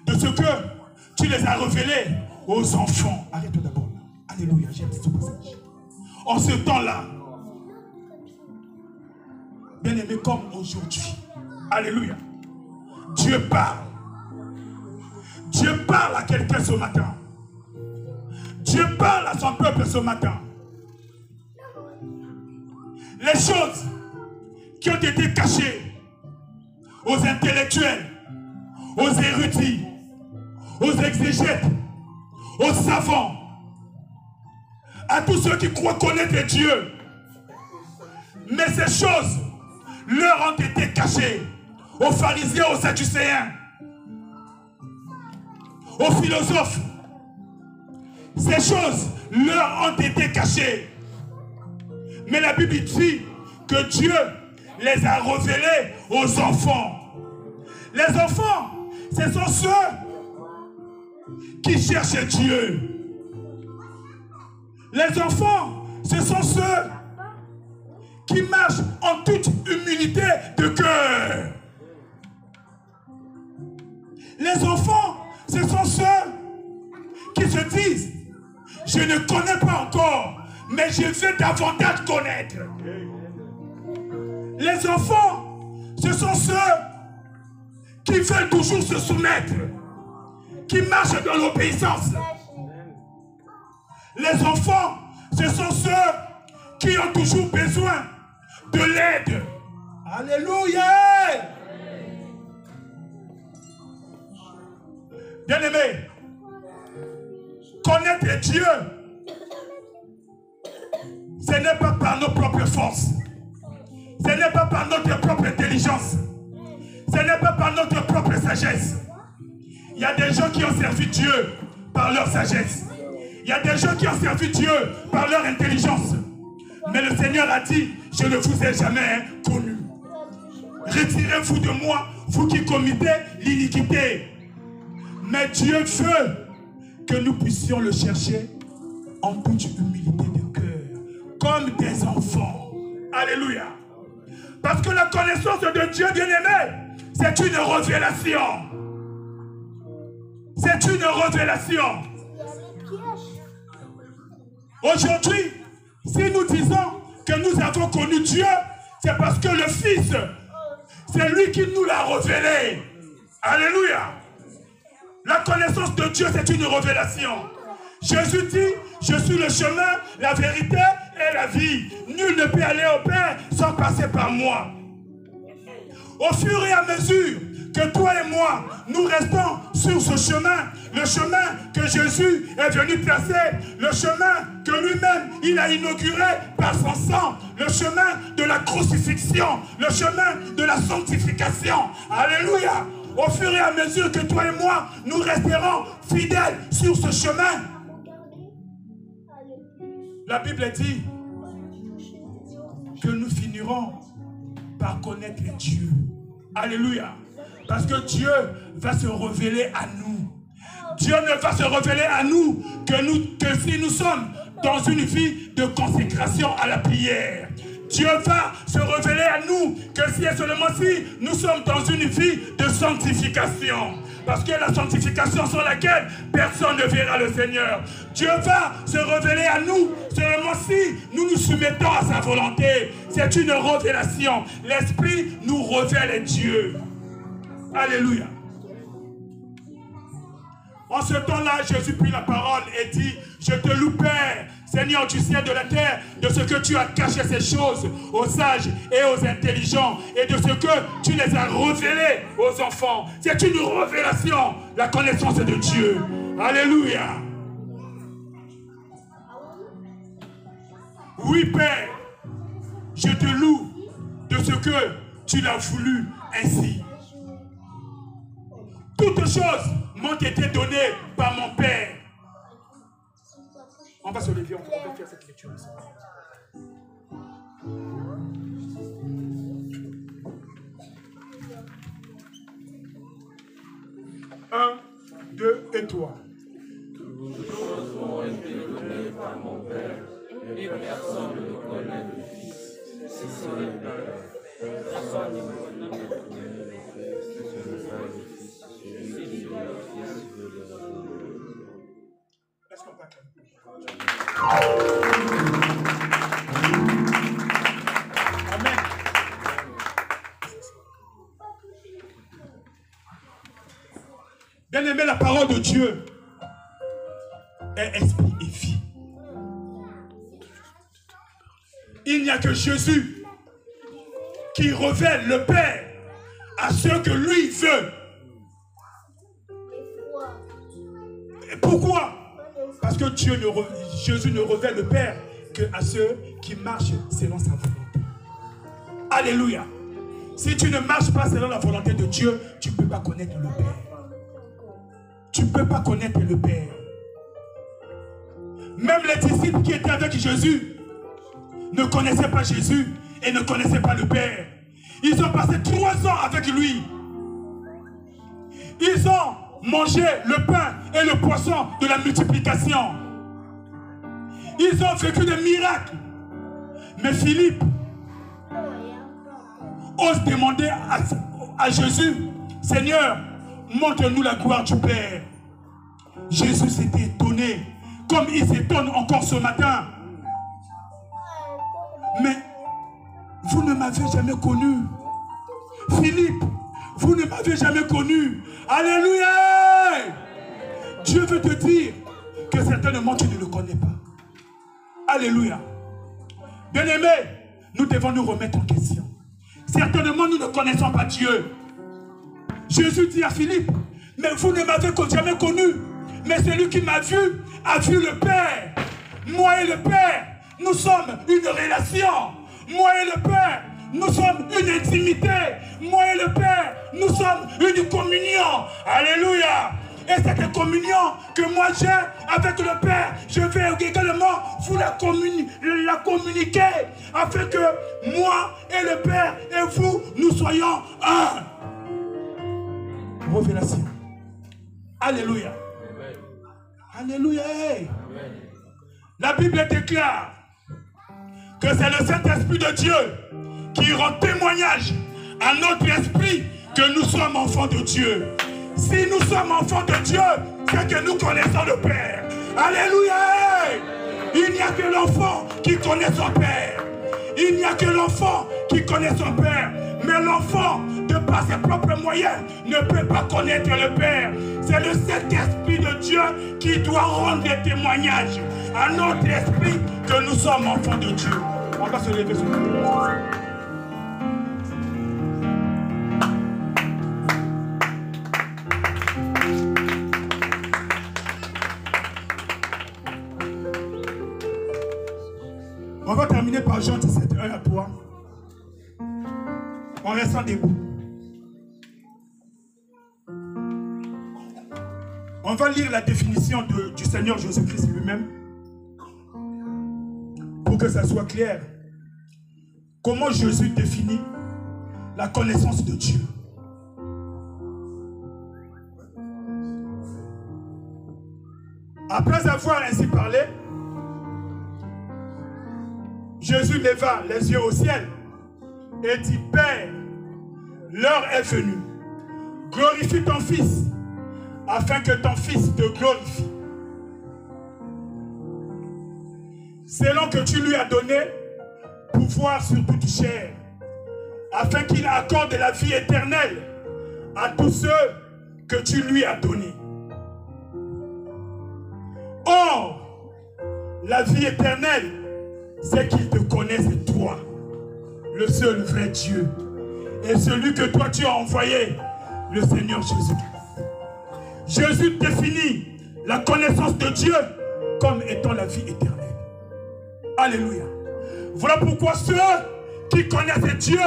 de ce que tu les as révélés aux enfants. Arrête-toi d'abord. Alléluia, j'aime ce passage. En ce temps-là, bien aimé, comme aujourd'hui, alléluia, Dieu parle. Dieu parle à quelqu'un ce matin. Dieu parle à son peuple ce matin. Les choses qui ont été cachées aux intellectuels, aux érudits, aux exégètes, aux savants, à tous ceux qui croient connaître Dieu. Mais ces choses leur ont été cachées aux pharisiens, aux sadducéens, aux philosophes. Ces choses leur ont été cachées. Mais la Bible dit que Dieu les a révélées aux enfants. Les enfants, ce sont ceux qui cherchent Dieu. Les enfants, ce sont ceux qui marchent en toute humilité de cœur. Les enfants, ce sont ceux qui se disent: je ne connais pas encore, mais je vais davantage connaître. Les enfants, ce sont ceux qui veulent toujours se soumettre, qui marchent dans l'obéissance. Les enfants, ce sont ceux qui ont toujours besoin de l'aide. Alléluia! Bien-aimés, connaître Dieu, ce n'est pas par nos propres forces, ce n'est pas par notre propre intelligence, ce n'est pas par notre propre sagesse. Il y a des gens qui ont servi Dieu par leur sagesse. Il y a des gens qui ont servi Dieu par leur intelligence. Mais le Seigneur a dit: je ne vous ai jamais connu. Retirez-vous de moi, vous qui commettez l'iniquité. Mais Dieu veut que nous puissions le chercher en toute humilité de cœur, comme des enfants. Alléluia. Parce que la connaissance de Dieu, bien-aimé, c'est une révélation. C'est une révélation. Aujourd'hui, si nous disons que nous avons connu Dieu, c'est parce que le Fils, c'est lui qui nous l'a révélé. Alléluia. La connaissance de Dieu, c'est une révélation. Jésus dit: je suis le chemin, la vérité et la vie. Nul ne peut aller au Père sans passer par moi. Au fur et à mesure que toi et moi, nous restons sur ce chemin, le chemin que Jésus est venu tracer, le chemin que lui-même, il a inauguré par son sang, le chemin de la crucifixion, le chemin de la sanctification. Alléluia. Au fur et à mesure que toi et moi, nous resterons fidèles sur ce chemin. La Bible dit que nous finirons par connaître Dieu. Alléluia. Parce que Dieu va se révéler à nous. Dieu ne va se révéler à nous que si nous sommes dans une vie de consécration à la prière. Dieu va se révéler à nous que si et seulement si nous sommes dans une vie de sanctification. Parce que la sanctification sur laquelle personne ne verra le Seigneur. Dieu va se révéler à nous seulement si nous nous soumettons à sa volonté. C'est une révélation. L'Esprit nous révèle Dieu. Alléluia. En ce temps-là, Jésus prit la parole et dit, je te loue, Père, Seigneur du ciel et de la terre, de ce que tu as caché ces choses aux sages et aux intelligents, et de ce que tu les as révélées aux enfants. C'est une révélation, la connaissance de Dieu. Alléluia. Oui, Père, je te loue de ce que tu l'as voulu ainsi. Toutes choses m'ont été données par mon Père. On va se lever, on va faire cette lecture ensemble. 1, 2 et 3. Toutes choses m'ont été données par mon Père, et personne ne connaît le Fils, si ce n'est le Père. Personne ne connaît le Père, si ce n'est pas le Fils, celui qui est le Fils veut le révéler. Est-ce qu'on va calmer? Amen. Bien aimé, la parole de Dieu est esprit et vie. Il n'y a que Jésus qui révèle le Père à ceux que lui veut. Et pourquoi? Parce que Jésus ne révèle le Père qu'à ceux qui marchent selon sa volonté. Alléluia. Si tu ne marches pas selon la volonté de Dieu, tu ne peux pas connaître le Père. Tu ne peux pas connaître le Père. Même les disciples qui étaient avec Jésus ne connaissaient pas Jésus et ne connaissaient pas le Père. Ils ont passé 3 ans avec lui. Ils ont mangé le pain et le poisson de la multiplication. Ils ont vécu des miracles. Mais Philippe ose demander à Jésus, Seigneur, montre-nous la gloire du Père. Jésus s'était étonné, comme il s'étonne encore ce matin. Mais vous ne m'avez jamais connu. Philippe, vous ne m'avez jamais connu. Alléluia! Dieu veut te dire que certainement tu ne le connais pas. Alléluia. Bien-aimés, nous devons nous remettre en question. Certainement nous ne connaissons pas Dieu. Jésus dit à Philippe, mais vous ne m'avez jamais connu. Mais celui qui m'a vu a vu le Père. Moi et le Père, nous sommes une relation. Moi et le Père, nous sommes une intimité. Moi et le Père, nous sommes une communion. Alléluia. Et cette communion que moi j'ai avec le Père, je vais également vous la communiquer afin que moi et le Père et vous, nous soyons un. Révélation. Alléluia. Alléluia. La Bible déclare que c'est le Saint-Esprit de Dieu qui rend témoignage à notre esprit que nous sommes enfants de Dieu. Si nous sommes enfants de Dieu, c'est que nous connaissons le Père. Alléluia. Il n'y a que l'enfant qui connaît son Père. Il n'y a que l'enfant qui connaît son Père. Mais l'enfant, de par ses propres moyens, ne peut pas connaître le Père. C'est le Saint-Esprit de Dieu qui doit rendre des témoignages à notre esprit que nous sommes enfants de Dieu. On va se lever sur le pied. On va terminer par Jean 17, 1 à 3. En restant debout. On va lire la définition du Seigneur Jésus-Christ lui-même pour que ça soit clair. comment Jésus définit la connaissance de Dieu. Après avoir ainsi parlé, Jésus leva les yeux au ciel et dit, Père, l'heure est venue. Glorifie ton Fils, afin que ton Fils te glorifie. Selon que tu lui as donné pouvoir sur toute chair, afin qu'il accorde la vie éternelle à tous ceux que tu lui as donnés. Or, la vie éternelle, c'est qu'ils te connaissent toi, le seul vrai Dieu, et celui que toi tu as envoyé, le Seigneur Jésus-Christ. Jésus définit la connaissance de Dieu comme étant la vie éternelle. Alléluia. Voilà pourquoi ceux qui connaissent Dieu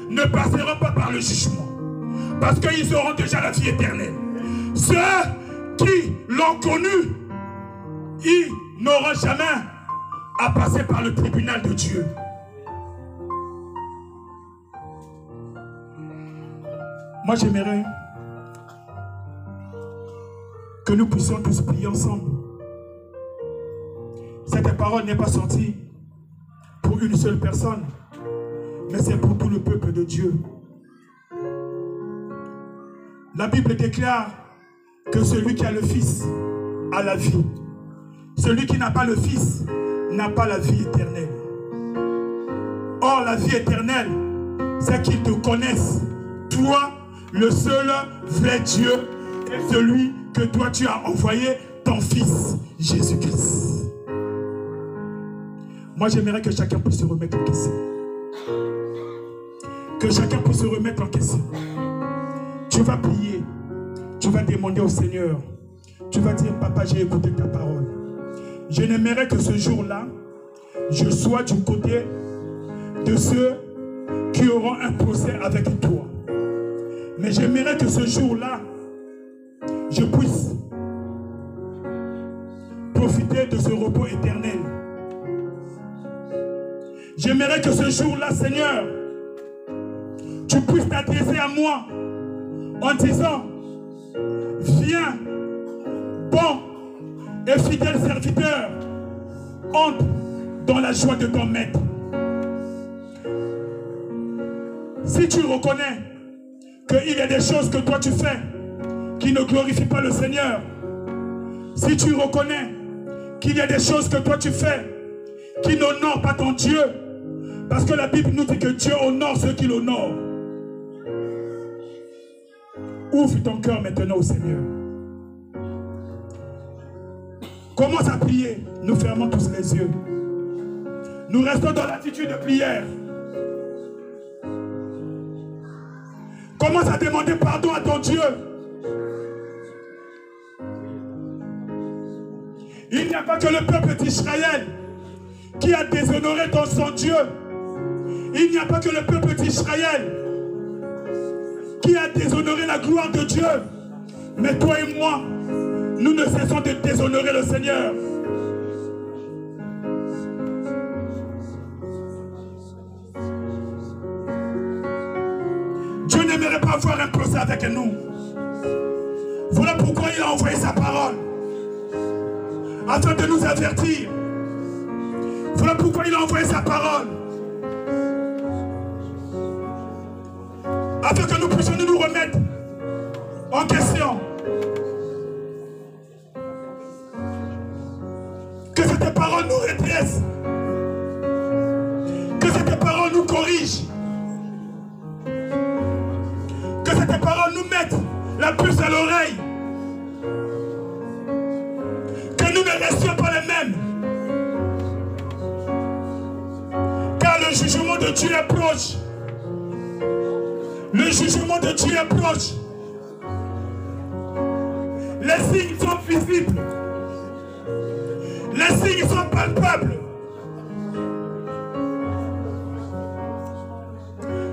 ne passeront pas par le jugement, parce qu'ils auront déjà la vie éternelle. Ceux qui l'ont connu, ils n'auront jamais à passer par le tribunal de Dieu. Moi, j'aimerais que nous puissions tous prier ensemble. Cette parole n'est pas sortie pour une seule personne, mais c'est pour tout le peuple de Dieu. La Bible déclare que celui qui a le Fils a la vie. Celui qui n'a pas le Fils n'a pas la vie éternelle. Or, la vie éternelle, c'est qu'ils te connaissent, toi, le seul vrai Dieu, et celui que toi tu as envoyé, ton Fils, Jésus-Christ. Moi, j'aimerais que chacun puisse se remettre en question. Que chacun puisse se remettre en question. Tu vas prier, tu vas demander au Seigneur, tu vas dire, Papa, j'ai écouté ta parole. Je n'aimerais que ce jour-là, je sois du côté de ceux qui auront un procès avec toi. Mais j'aimerais que ce jour-là, je puisse profiter de ce repos éternel. J'aimerais que ce jour-là, Seigneur, tu puisses t'adresser à moi en disant, viens, bon et fidèle serviteur, entre dans la joie de ton maître. Si tu reconnais qu'il y a des choses que toi tu fais qui ne glorifient pas le Seigneur, si tu reconnais qu'il y a des choses que toi tu fais qui n'honorent pas ton Dieu, parce que la Bible nous dit que Dieu honore ceux qui l'honorent, ouvre ton cœur maintenant au Seigneur. Commence à prier. Nous fermons tous les yeux. Nous restons dans l'attitude de prière. Commence à demander pardon à ton Dieu. Il n'y a pas que le peuple d'Israël qui a déshonoré son Dieu. Il n'y a pas que le peuple d'Israël qui a déshonoré la gloire de Dieu. Mais toi et moi, nous ne cessons de déshonorer le Seigneur. Dieu n'aimerait pas avoir un procès avec nous. Voilà pourquoi il a envoyé sa parole, afin de nous avertir. Voilà pourquoi il a envoyé sa parole, afin que nous puissions nous remettre en question. Que cette parole nous redresse. Que cette parole nous corrige. Que cette parole nous mette la puce à l'oreille. Que nous ne restions pas les mêmes. Car le jugement de Dieu est proche. Le jugement de Dieu est proche. Les signes sont visibles. Les signes sont palpables.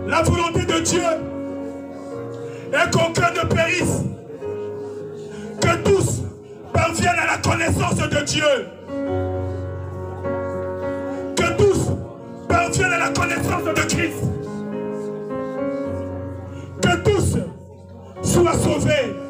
La volonté de Dieu est qu'aucun ne périsse, que tous parviennent à la connaissance de Dieu, que tous parviennent à la connaissance de Christ. sauvé.